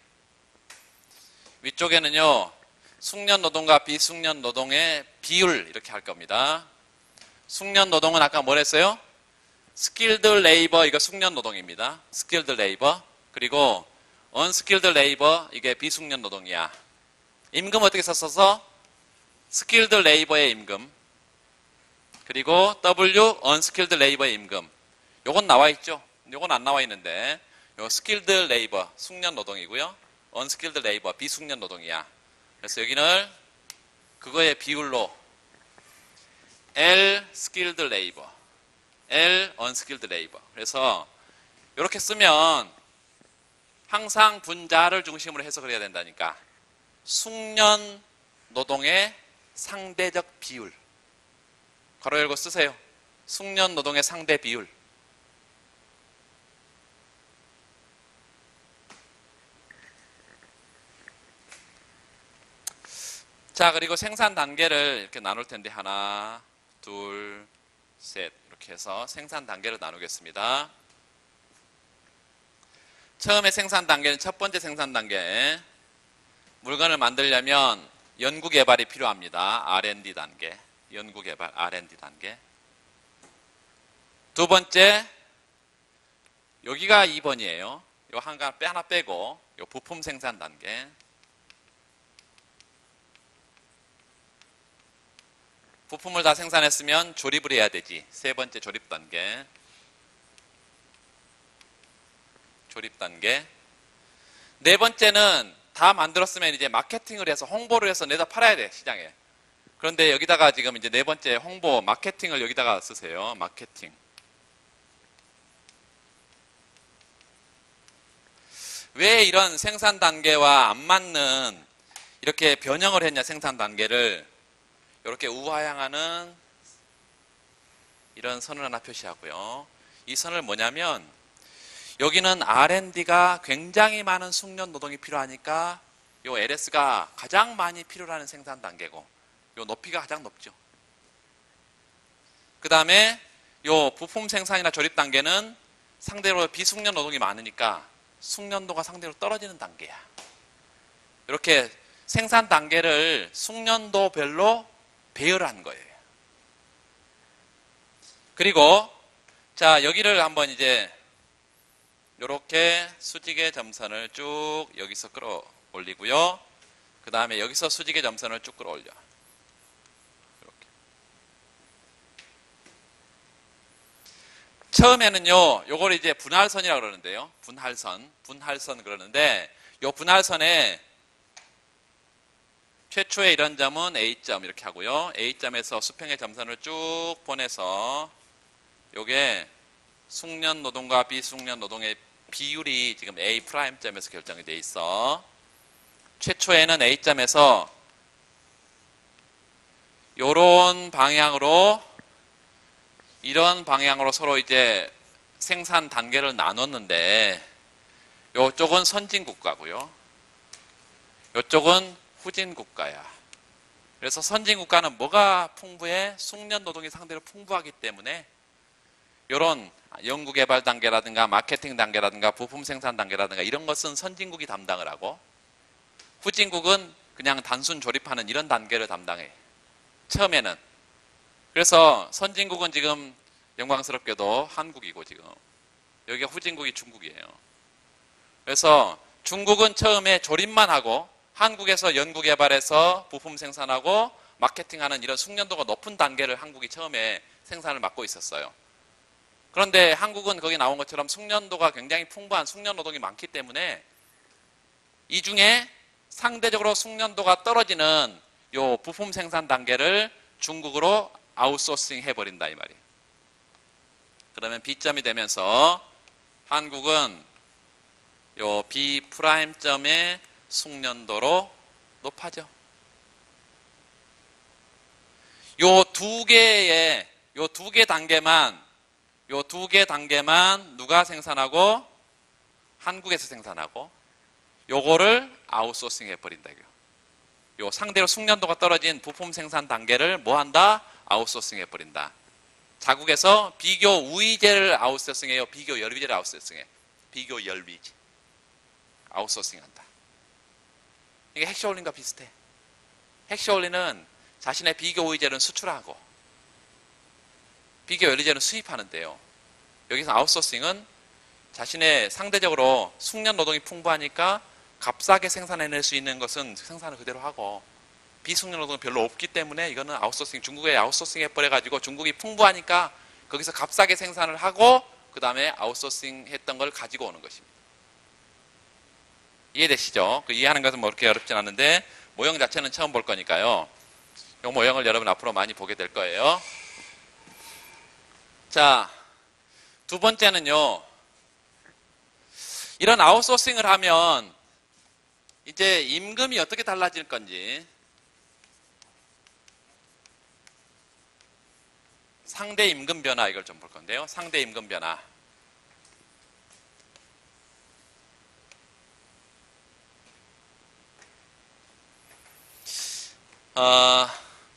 위쪽에는요 숙련 노동과 비숙련 노동의 비율 이렇게 할 겁니다. 숙련 노동은 아까 뭘 했어요? 스킬드 레이버 이거 숙련 노동입니다. 스킬드 레이버 그리고 언스킬드 레이버 이게 비숙련 노동이야. 임금 어떻게 썼어서? 스킬드 레이버의 임금 그리고 W 언스킬드 레이버의 임금 요건 나와 있죠. 요건 안 나와 있는데 요 스킬드 레이버 숙련 노동이고요. 언스킬드 레이버 비숙련 노동이야. 그래서 여기는 그거의 비율로 L 스킬드 레이버 L 언스킬드 레이버 그래서 이렇게 쓰면 항상 분자를 중심으로 해석을 해야 된다니까. 숙련 노동의 상대적 비율 괄호 열고 쓰세요. 숙련 노동의 상대 비율 자 그리고 생산 단계를 이렇게 나눌 텐데 하나 둘 셋 이렇게 해서 생산 단계를 나누겠습니다. 처음에 생산 단계는 첫 번째 생산 단계 물건을 만들려면 연구 개발이 필요합니다. R&D 단계 연구개발 R&D 단계. 두 번째, 여기가 2번이에요. 요 하나 빼고 요 부품 생산 단계. 부품을 다 생산했으면 조립을 해야 되지. 세 번째 조립 단계. 조립 단계. 네 번째는 다 만들었으면 이제 마케팅을 해서 홍보를 해서 내다 팔아야 돼, 시장에. 그런데 여기다가 지금 이제 네 번째 홍보, 마케팅을 여기다가 쓰세요. 마케팅. 왜 이런 생산 단계와 안 맞는 이렇게 변형을 했냐, 생산 단계를. 이렇게 우하향하는 이런 선을 하나 표시하고요. 이 선을 뭐냐면, 여기는 R&D가 굉장히 많은 숙련 노동이 필요하니까 요 LS가 가장 많이 필요로 하는 생산 단계고, 요 높이가 가장 높죠. 그 다음에 요 부품 생산이나 조립 단계는 상대로 비숙련 노동이 많으니까 숙련도가 상대로 떨어지는 단계야. 이렇게 생산 단계를 숙련도별로 배열한 거예요. 그리고 자, 여기를 한번 이제 이렇게 수직의 점선을 쭉 여기서 끌어올리고요. 그 다음에 여기서 수직의 점선을 쭉 끌어올려. 이렇게. 처음에는요, 요걸 이제 분할선이라고 그러는데요. 분할선 그러는데, 요 분할선에 최초의 이런 점은 A점 이렇게 하고요. A점에서 수평의 점선을 쭉 보내서 요게 숙련 노동과 비숙련 노동의 비율이 지금 A'점에서 결정이 돼 있어. 최초에는 A점에서 요런 방향으로, 이런 방향으로 서로 이제 생산 단계를 나눴는데, 요쪽은 선진 국가고요. 요쪽은 후진 국가야. 그래서 선진 국가는 뭐가 풍부해? 숙련 노동이 상대로 풍부하기 때문에 이런 연구개발 단계라든가 마케팅 단계라든가 부품 생산 단계라든가 이런 것은 선진국이 담당을 하고, 후진국은 그냥 단순 조립하는 이런 단계를 담당해, 처음에는. 그래서 선진국은 지금 영광스럽게도 한국이고, 지금 여기가 후진국이 중국이에요. 그래서 중국은 처음에 조립만 하고, 한국에서 연구개발해서 부품 생산하고 마케팅하는 이런 숙련도가 높은 단계를 한국이 처음에 생산을 맡고 있었어요. 그런데 한국은 거기 나온 것처럼 숙련도가 굉장히 풍부한 숙련 노동이 많기 때문에 이 중에 상대적으로 숙련도가 떨어지는 요 부품 생산 단계를 중국으로 아웃소싱 해버린다, 이 말이에요. 그러면 B점이 되면서 한국은 요 B'점의 숙련도로 높아져. 요 두 개 단계만 누가 생산하고? 한국에서 생산하고, 요거를 아웃소싱 해버린다. 요 상대로 숙련도가 떨어진 부품 생산 단계를 뭐 한다? 아웃소싱 해버린다. 자국에서 비교 우위제를 아웃소싱해요? 비교 열위제를 아웃소싱해? 비교 열위제. 아웃소싱 한다. 이게 핵시올린과 비슷해. 핵시올린은 자신의 비교 우위제는 수출하고 비교 열위제는 수입하는데요. 여기서 아웃소싱은 자신의 상대적으로 숙련 노동이 풍부하니까 값싸게 생산해낼 수 있는 것은 생산을 그대로 하고, 비숙련 노동은 별로 없기 때문에 이거는 아웃소싱, 중국에 아웃소싱 해버려가지고 중국이 풍부하니까 거기서 값싸게 생산을 하고 그 다음에 아웃소싱 했던 걸 가지고 오는 것입니다. 이해되시죠? 그 이해하는 것은 뭐 그렇게 어렵진 않은데 모형 자체는 처음 볼 거니까요. 이 모형을 여러분 앞으로 많이 보게 될 거예요. 자, 두 번째는요. 이런 아웃소싱을 하면 이제 임금이 어떻게 달라질 건지, 상대 임금 변화, 이걸 좀 볼 건데요. 상대 임금 변화.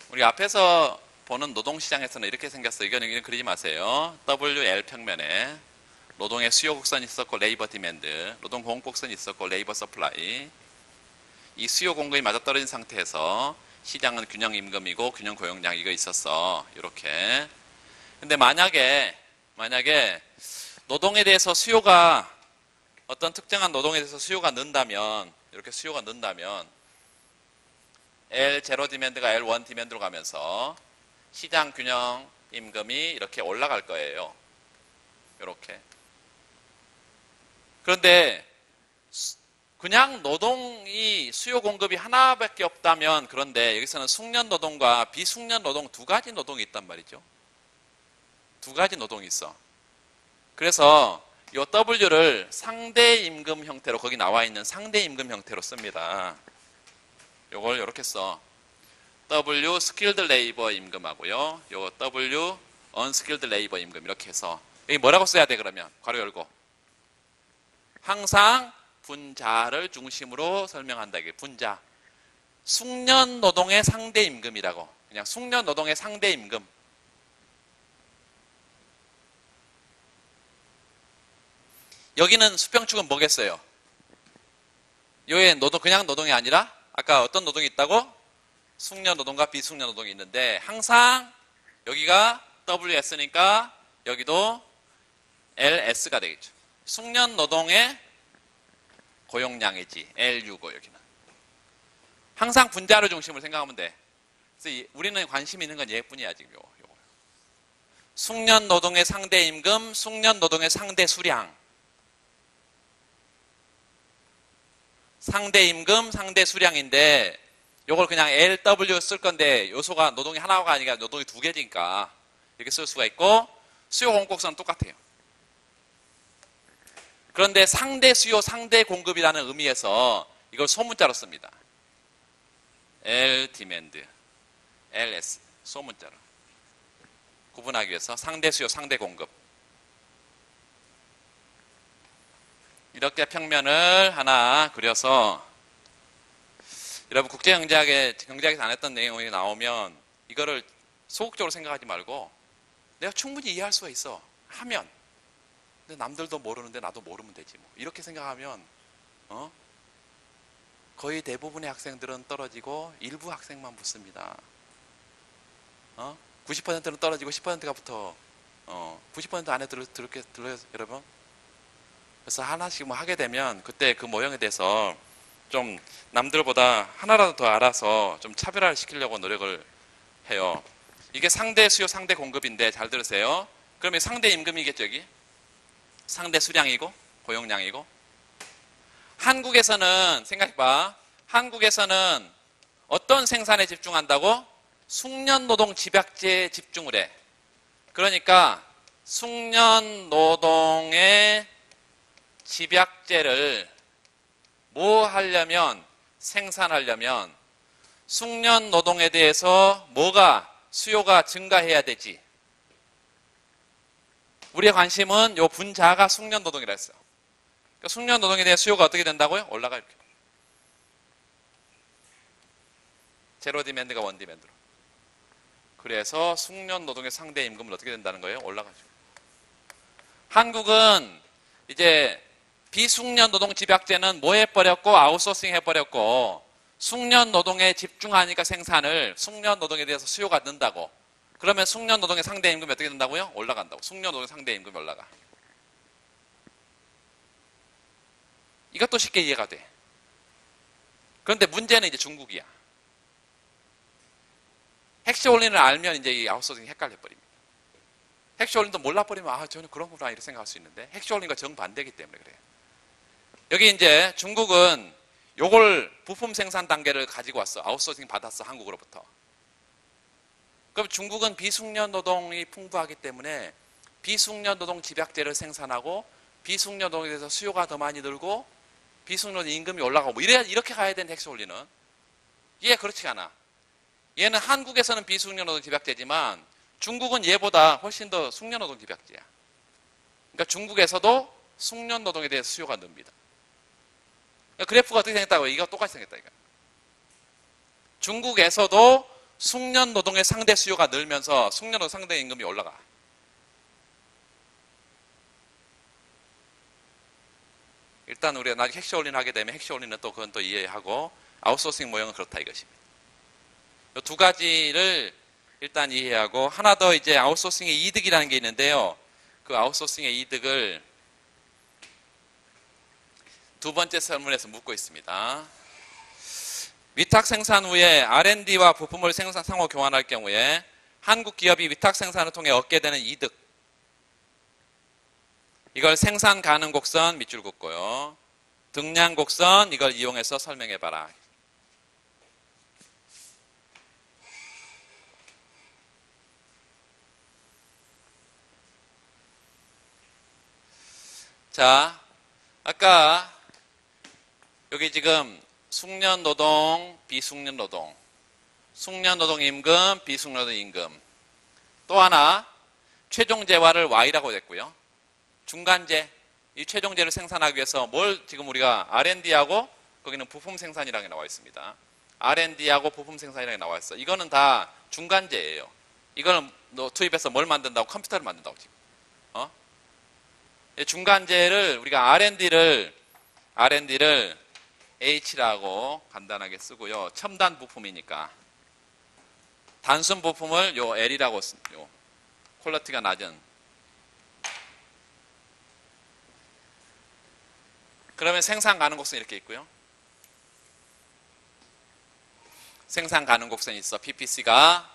우리 앞에서 보는 노동시장에서는 이렇게 생겼어요. 이거는 그리지 마세요. WL 평면에 노동의 수요 곡선이 있었고 레이버 디맨드, 노동 공급 곡선이 있었고 레이버 서플라이. 이 수요 공급이 맞아떨어진 상태에서 시장은 균형 임금이고 균형 고용량 이거 있었어. 이렇게. 근데 만약에 노동에 대해서 수요가 어떤 특정한 노동에 대해서 수요가 는다면 이렇게 수요가 는다면 L0 디맨드가 L1 디맨드로 가면서 시장 균형 임금이 이렇게 올라갈 거예요. 이렇게. 그런데 그냥 노동이 수요 공급이 하나밖에 없다면 그런데 여기서는 숙련 노동과 비숙련 노동 두 가지 노동이 있단 말이죠. 두 가지 노동이 있어. 그래서 이 W를 상대 임금 형태로 거기 나와 있는 상대 임금 형태로 씁니다. 요걸 이렇게 써. W skilled labor 임금하고요. 요 W unskilled labor 임금 이렇게 해서 여기 뭐라고 써야 돼 그러면? 괄호 열고. 항상 분자를 중심으로 설명한다. 이게 분자. 숙련 노동의 상대 임금이라고. 그냥 숙련 노동의 상대 임금. 여기는 수평축은 뭐겠어요? 요의 노동, 그냥 노동이 아니라 아까 어떤 노동이 있다고? 숙련 노동과 비숙련 노동이 있는데 항상 여기가 WS니까 여기도 LS가 되겠죠. 숙련 노동의 고용량이지. L6고 여기는. 항상 분자를 중심으로 생각하면 돼. 그래서 우리는 관심 있는 건 얘뿐이야 지금 요거. 숙련 노동의 상대 임금, 숙련 노동의 상대 수량. 상대 임금, 상대 수량인데 요걸 그냥 LW 쓸 건데 요소가 노동이 하나가 아니라 노동이 두 개니까 이렇게 쓸 수가 있고 수요 공급선은 똑같아요. 그런데 상대 수요, 상대 공급이라는 의미에서 이걸 소문자로 씁니다. L demand, LS 소문자로 구분하기 위해서 상대 수요, 상대 공급 이렇게 평면을 하나 그려서 여러분 경제학에서 안 했던 내용이 나오면 이거를 소극적으로 생각하지 말고 내가 충분히 이해할 수가 있어 하면 근데 남들도 모르는데 나도 모르면 되지 뭐 이렇게 생각하면 거의 대부분의 학생들은 떨어지고 일부 학생만 붙습니다. 90%는 떨어지고 10%가 붙어. 90% 안에 들어요 여러분? 그래서 하나씩 뭐 하게 되면 그때 그 모형에 대해서 좀 남들보다 하나라도 더 알아서 좀 차별화를 시키려고 노력을 해요. 이게 상대 수요, 상대 공급인데 잘 들으세요. 그러면 상대 임금이겠죠, 여기? 상대 수량이고 고용량이고. 한국에서는 생각해봐. 한국에서는 어떤 생산에 집중한다고? 숙련 노동 집약제에 집중을 해. 그러니까 숙련 노동의 집약제를 뭐 하려면 생산하려면 숙련 노동에 대해서 뭐가 수요가 증가해야 되지. 우리의 관심은 요 분자가 숙련 노동이라 했어요. 그러니까 숙련 노동에 대한 수요가 어떻게 된다고요? 올라가 이렇게. 제로 디맨드가 원 디맨드로. 그래서 숙련 노동의 상대 임금은 어떻게 된다는 거예요? 올라가죠. 한국은 이제 비숙련 노동 집약제는 뭐 해버렸고 아웃소싱 해버렸고 숙련 노동에 집중하니까 생산을 숙련 노동에 대해서 수요가 는다고. 그러면 숙련 노동의 상대 임금이 어떻게 된다고요? 올라간다고. 숙련 노동의 상대 임금이 올라가. 이것도 쉽게 이해가 돼. 그런데 문제는 이제 중국이야. 핵시 원리를 알면 이제 이 아웃소싱이 헷갈려버립니다. 핵시 원리도 몰라버리면 저는 그런구나 이렇게 생각할 수 있는데 핵시 원리가 정반대이기 때문에 그래요. 여기 이제 중국은 요걸 부품 생산 단계를 가지고 왔어. 아웃소싱 받았어. 한국으로부터. 그럼 중국은 비숙련 노동이 풍부하기 때문에 비숙련 노동 집약제를 생산하고 비숙련 노동에 대해서 수요가 더 많이 늘고 비숙련 노동 임금이 올라가고 뭐 이렇게 가야 되는 핵시 원리는. 얘 그렇지 않아. 얘는 한국에서는 비숙련 노동 집약제지만 중국은 얘보다 훨씬 더 숙련 노동 집약제야. 그러니까 중국에서도 숙련 노동에 대해서 수요가 늡니다. 그러니까 그래프가 어떻게 생겼다고요? 이거 똑같이 생겼다. 이거. 중국에서도 숙련 노동의 상대 수요가 늘면서 숙련 노동 상대 임금이 올라가. 일단 우리가 나중에 핵시 원리를 하게 되면 핵시 원리는 또 그건 또 이해하고 아웃소싱 모형은 그렇다 이것입니다. 이 두 가지를 일단 이해하고 하나 더 이제 아웃소싱의 이득이라는 게 있는데요. 그 아웃소싱의 이득을 두 번째 설문에서 묻고 있습니다. 위탁 생산 후에 R&D와 부품을 상호 교환할 경우에 한국 기업이 위탁 생산을 통해 얻게 되는 이득. 이걸 생산 가능 곡선 밑줄 긋고요. 등량 곡선 이걸 이용해서 설명해 봐라. 자, 아까 여기 지금 숙련 노동, 비숙련 노동, 숙련 노동 임금, 비숙련 노동 임금. 또 하나 최종 재화를 Y라고 했고요. 중간재, 이 최종재를 생산하기 위해서 뭘 지금 우리가 R&D하고 거기는 부품 생산이라는 게 나와 있습니다. R&D하고 부품 생산이라는 게 나와 있어. 이거는 다 중간재예요. 이거는 너 투입해서 뭘 만든다고? 컴퓨터를 만든다고 지금. 중간재를 우리가 R&D를 H라고 간단하게 쓰고요. 첨단 부품이니까 단순 부품을 요 L이라고 요 퀄리티가 낮은. 그러면 생산 가능 곡선이 이렇게 있고요. 생산 가능 곡선이 있어. PPC가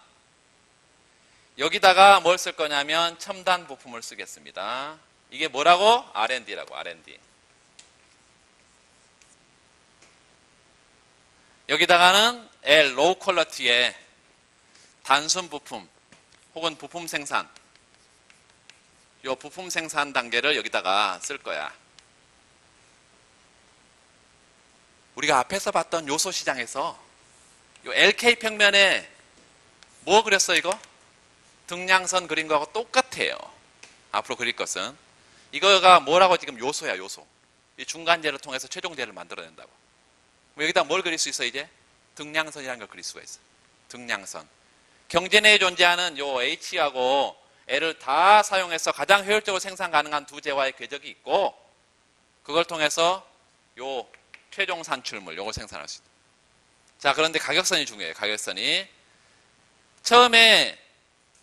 여기다가 뭘 쓸 거냐면 첨단 부품을 쓰겠습니다. 이게 뭐라고? R&D라고. R&D. 여기다가는 L, 로우 퀄리티의 단순 부품 혹은 부품 생산. 요 부품 생산 단계를 여기다가 쓸 거야. 우리가 앞에서 봤던 요소 시장에서 요 LK 평면에 뭐 그렸어 이거? 등량선 그린 거하고 똑같아요. 앞으로 그릴 것은. 이거가 뭐라고 지금 요소야, 요소. 이 중간재를 통해서 최종재를 만들어낸다고. 여기다 뭘 그릴 수 있어, 이제? 등량선이라는 걸 그릴 수가 있어. 등량선. 경제 내에 존재하는 요 H하고 L을 다 사용해서 가장 효율적으로 생산 가능한 두 재화의 궤적이 있고, 그걸 통해서 요 최종 산출물, 요걸 생산할 수 있다. 자, 그런데 가격선이 중요해요, 가격선이. 처음에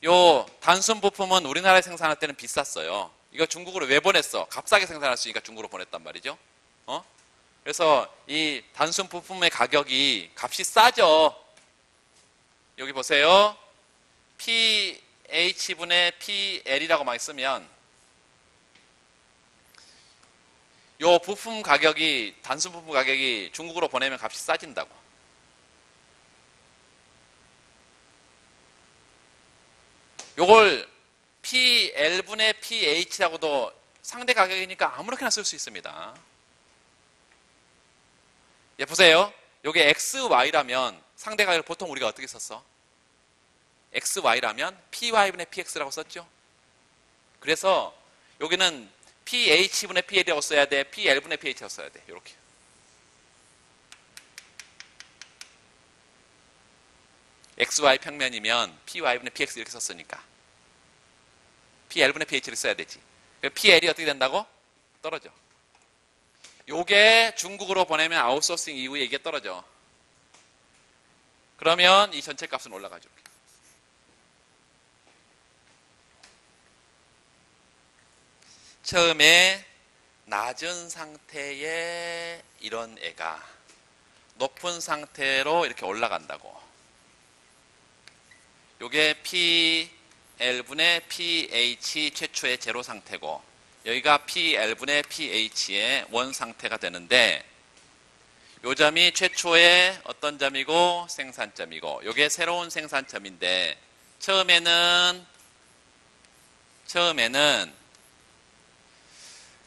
요 단순 부품은 우리나라에 생산할 때는 비쌌어요. 이거 중국으로 왜 보냈어? 값싸게 생산할 수 있으니까 중국으로 보냈단 말이죠. 그래서 이 단순 부품의 가격이 값이 싸죠. 여기 보세요. PH분의 PL이라고 많이 쓰면 요 부품 가격이, 단순 부품 가격이 중국으로 보내면 값이 싸진다고. 요걸 PL분의 PH라고도 상대 가격이니까 아무렇게나 쓸 수 있습니다. 예, 보세요. 요게 XY라면 상대 가격을 보통 우리가 어떻게 썼어? XY라면 PY분의 PX라고 썼죠? 그래서 여기는 PH분의 PL이라고 써야 돼? PL분의 PH라고 써야 돼? 이렇게. XY 평면이면 PY분의 PX 이렇게 썼으니까 PL분의 PH를 써야 되지. PL이 어떻게 된다고? 떨어져. 요게 중국으로 보내면 아웃소싱 이후에 이게 떨어져. 그러면 이 전체 값은 올라가죠. 처음에 낮은 상태의 이런 애가 높은 상태로 이렇게 올라간다고. 요게 PL분의 PH 최초의 제로 상태고, 여기가 PL분의 PH의 원 상태가 되는데, 요 점이 최초의 어떤 점이고 생산점이고, 요게 새로운 생산점인데, 처음에는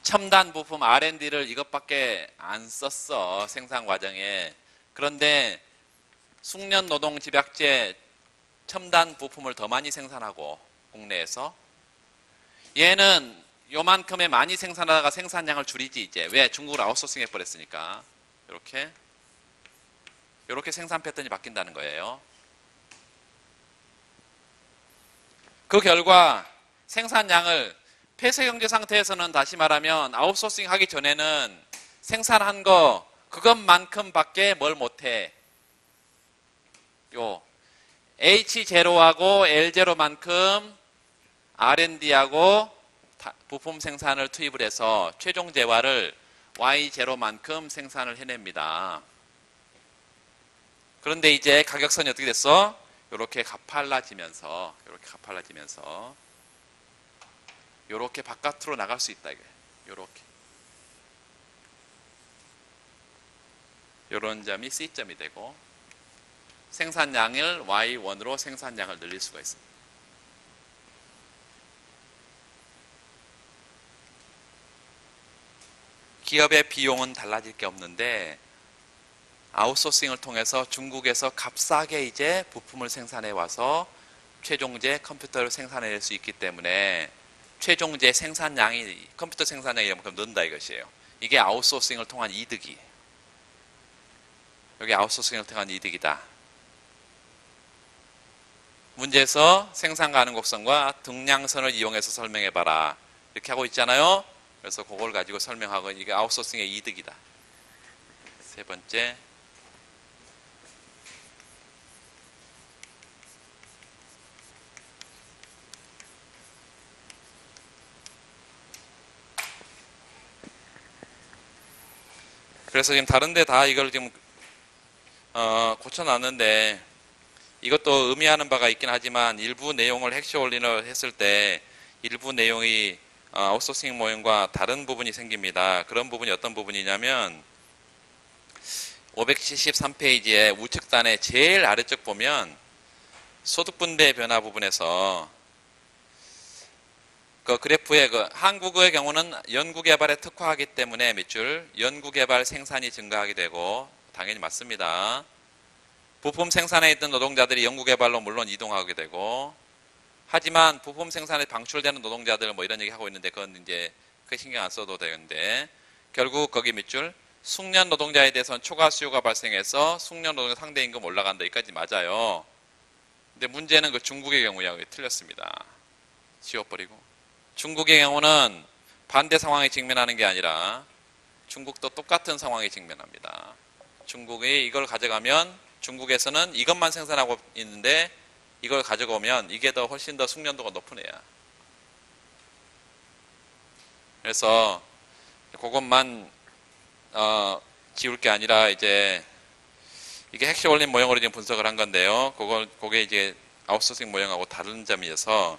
첨단 부품 R&D를 이것밖에 안 썼어, 생산 과정에. 그런데 숙련 노동 집약제 첨단 부품을 더 많이 생산하고, 국내에서 얘는 요만큼에 많이 생산하다가 생산량을 줄이지. 이제 왜? 중국으로 아웃소싱 해버렸으니까. 이렇게 생산 패턴이 바뀐다는 거예요. 그 결과 생산량을 폐쇄경제 상태에서는, 다시 말하면 아웃소싱 하기 전에는 생산한 거 그것만큼 밖에 뭘 못해. H0하고 L0만큼 R&D하고 부품 생산을 투입을 해서 최종 재화를 Y0만큼 생산을 해냅니다. 그런데 이제 가격선이 어떻게 됐어? 이렇게 가팔라지면서 이렇게 바깥으로 나갈 수 있다 이게. 이렇게 이런 점이 C점이 되고 생산량을 Y1으로 생산량을 늘릴 수가 있습니다. 기업의 비용은 달라질 게 없는데 아웃소싱을 통해서 중국에서 값싸게 이제 부품을 생산해 와서 최종재 컴퓨터를 생산해낼 수 있기 때문에 최종재 생산량이 컴퓨터 생산량이 이만큼 는다 이것이에요. 이게 아웃소싱을 통한 이득이에요. 여기 아웃소싱을 통한 이득이다. 문제에서 생산 가능 곡선과 등량선을 이용해서 설명해봐라. 이렇게 하고 있잖아요. 그래서 그걸 가지고 설명하고 이게 아웃소싱의 이득이다. 세 번째. 그래서 지금 다른데 다 이걸 지금 고쳐놨는데 이것도 의미하는 바가 있긴 하지만 일부 내용을 핵시올린을 했을 때 일부 내용이 아웃소싱 모형과 다른 부분이 생깁니다. 그런 부분이 어떤 부분이냐면 573페이지의 우측단의 제일 아래쪽 보면 소득분배 변화 부분에서 그 그래프의 한국의 경우는 연구개발에 특화하기 때문에 매출, 연구개발 생산이 증가하게 되고 당연히 맞습니다. 부품 생산에 있던 노동자들이 연구개발로 물론 이동하게 되고 하지만 부품 생산에 방출되는 노동자들 뭐 이런 얘기 하고 있는데 그건 이제 크게 신경 안 써도 되는데 결국 거기 매출, 숙련 노동자에 대해서는 초과 수요가 발생해서 숙련 노동자 상대 임금 올라간다. 여기까지 맞아요. 근데 문제는 그 중국의 경우야 틀렸습니다. 지워버리고. 중국의 경우는 반대 상황에 직면하는 게 아니라 중국도 똑같은 상황에 직면합니다. 중국이 이걸 가져가면 중국에서는 이것만 생산하고 있는데 이걸 가져오면 이게 더 훨씬 더 숙련도가 높은 애야. 그래서 그것만 지울 게 아니라 이제 이게 핵시올린 모형으로 지금 분석을 한 건데요. 그게 이제 아웃소싱 모형하고 다른 점이어서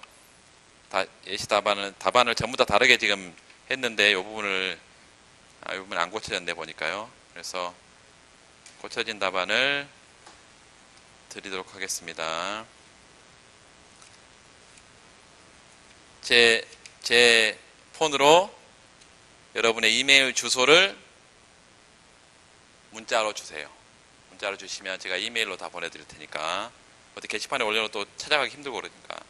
예시 답안을 전부 다 다르게 지금 했는데 이 부분 안 고쳐졌네 보니까요. 그래서 고쳐진 답안을 드리도록 하겠습니다. 제 폰으로 여러분의 이메일 주소를 문자로 주세요. 문자로 주시면 제가 이메일로 다 보내드릴 테니까 어디 게시판에 올려놓으면 또 찾아가기 힘들고 그러니까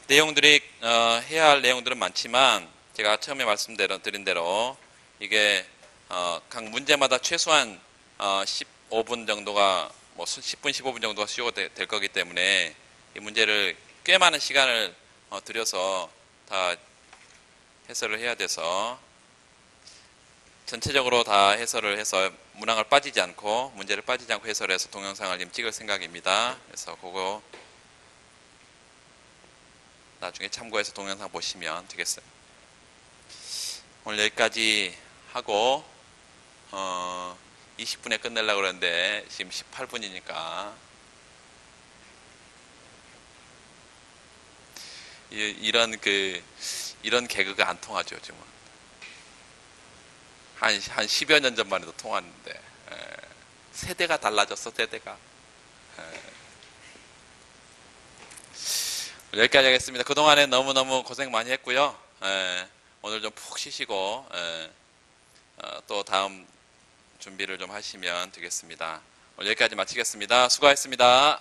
내용들이 해야 할 내용들은 많지만 제가 처음에 말씀드린 대로 이게 각 문제마다 최소한 15분 정도가 뭐 10분 15분 정도가 수요가 될 거기 때문에 이 문제를 꽤 많은 시간을 들여서 다 해설을 해야 돼서 전체적으로 다 해설을 해서 문항을 빠지지 않고 문제를 빠지지 않고 해설을 해서 동영상을 지금 찍을 생각입니다. 그래서 그거 나중에 참고해서 동영상 보시면 되겠어요. 오늘 여기까지 하고 20분에 끝내려고 그러는데 지금 18분이니까 이런 개그가 안 통하죠. 지금 한 10여 년 전만 해도 통하는데 세대가 달라졌어. 세대가 여기까지 하겠습니다. 그동안에 너무너무 고생 많이 했고요. 오늘 좀 푹 쉬시고 또 다음 준비를 좀 하시면 되겠습니다. 오늘 여기까지 마치겠습니다. 수고하셨습니다.